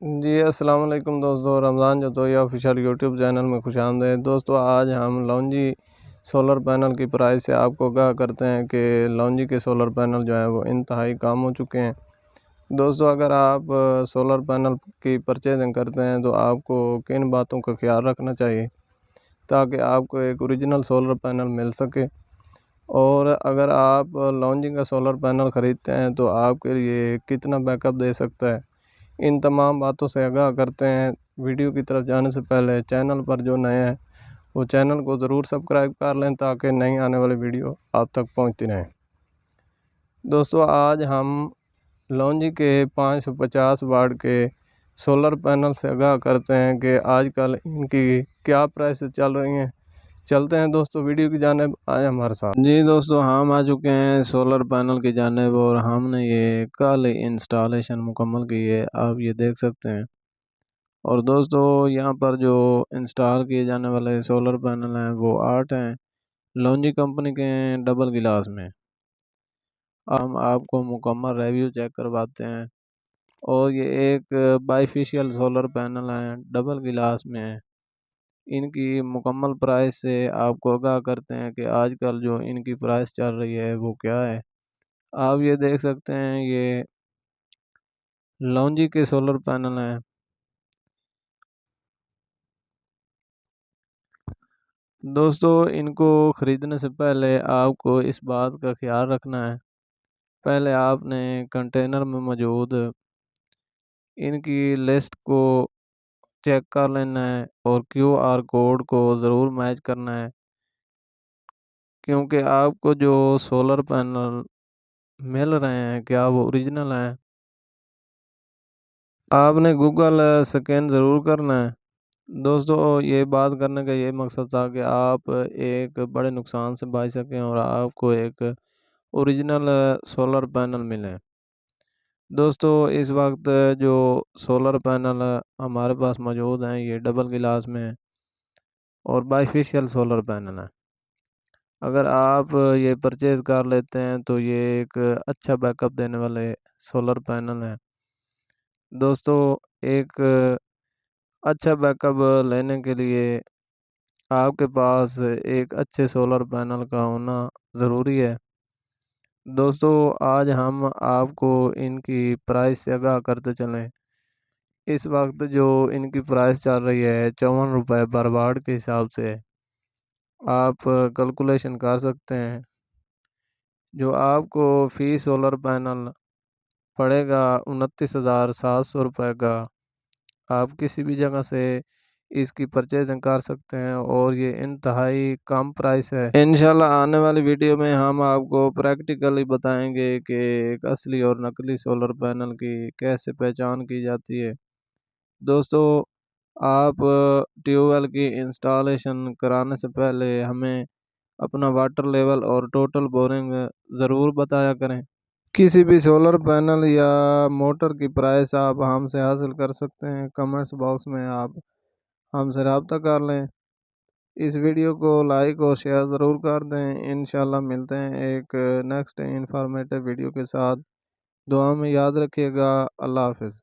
जी अस्सलाम वालेकुम दोस्तों, Ramzan Jatoi official YouTube channel में खुशामदीद। दोस्तों आज हम लॉन्जी सोलर पैनल की प्राइस से आपको आगाह करते हैं कि लॉन्जी के सोलर पैनल जो है वो इंतहाई काम हो चुके हैं। दोस्तों अगर आप सोलर पैनल की परचेजिंग करते हैं तो आपको किन बातों का ख्याल रखना चाहिए ताकि आपको एक ओरिजिनल सोलर पैनल मिल सके। और अगर आप लॉन्जी का सोलर पैनल ख़रीदते हैं तो आपके लिए कितना बैकअप दे सकता है, इन तमाम बातों से आगाह करते हैं। वीडियो की तरफ जाने से पहले चैनल पर जो नए हैं वो चैनल को ज़रूर सब्सक्राइब कर लें ताकि नई आने वाली वीडियो आप तक पहुंचती रहें। दोस्तों आज हम लॉन्जी के 550 वाट के सोलर पैनल से आगाह करते हैं कि आजकल इनकी क्या प्राइस चल रही हैं। चलते हैं दोस्तों वीडियो की जानिब, आए हमारे साथ। जी दोस्तों हम आ चुके हैं सोलर पैनल की जानिब और हमने ये कल इंस्टॉलेशन मुकम्मल की है, आप ये देख सकते हैं। और दोस्तों यहाँ पर जो इंस्टॉल किए जाने वाले सोलर पैनल हैं वो 8 हैं, लॉन्जी कंपनी के हैं, डबल गिलास में। हम आपको मुकम्मल रिव्यू चेक करवाते हैं। और ये एक बाईफेशियल सोलर पैनल है, डबल गिलास में है। इनकी मुकम्मल प्राइस से आपको आगाह करते हैं कि आजकल जो इनकी प्राइस चल रही है वो क्या है। आप ये देख सकते हैं, ये लॉन्जी के सोलर पैनल हैं। दोस्तों इनको ख़रीदने से पहले आपको इस बात का ख्याल रखना है, पहले आपने कंटेनर में मौजूद इनकी लिस्ट को चेक कर लेना है और क्यूआर कोड को ज़रूर मैच करना है, क्योंकि आपको जो सोलर पैनल मिल रहे हैं क्या वो ओरिजिनल हैं। आपने गूगल स्कैन ज़रूर करना है। दोस्तों ये बात करने का ये मकसद था कि आप एक बड़े नुकसान से बच सकें और आपको एक ओरिजिनल सोलर पैनल मिले। दोस्तों इस वक्त जो सोलर पैनल हमारे पास मौजूद हैं ये डबल गिलास में है और बाईफेशियल सोलर पैनल है। अगर आप ये परचेज़ कर लेते हैं तो ये एक अच्छा बैकअप देने वाले सोलर पैनल हैं। दोस्तों एक अच्छा बैकअप लेने के लिए आपके पास एक अच्छे सोलर पैनल का होना ज़रूरी है। दोस्तों आज हम आपको इनकी प्राइस से आगाह करते चलें। इस वक्त जो इनकी प्राइस चल रही है 54 रुपये पर वाट के हिसाब से आप कैलकुलेशन कर सकते हैं। जो आपको फ़ी सोलर पैनल पड़ेगा 29,700 रुपये का। आप किसी भी जगह से इसकी परचेजिंग कर सकते हैं और ये इंतहाई कम प्राइस है। इंशाल्लाह आने वाली वीडियो में हम आपको प्रैक्टिकली बताएंगे कि एक असली और नकली सोलर पैनल की कैसे पहचान की जाती है। दोस्तों आप ट्यूबवेल की इंस्टॉलेशन कराने से पहले हमें अपना वाटर लेवल और टोटल बोरिंग ज़रूर बताया करें। किसी भी सोलर पैनल या मोटर की प्राइस आप हमसे हासिल कर सकते हैं, कमेंट्स बॉक्स में आप हमसे रब्ता कर लें। इस वीडियो को लाइक और शेयर ज़रूर कर दें। इंशाल्लाह मिलते हैं एक नेक्स्ट इंफॉर्मेटिव वीडियो के साथ। दुआ में याद रखिएगा। अल्लाह हाफ़िज़।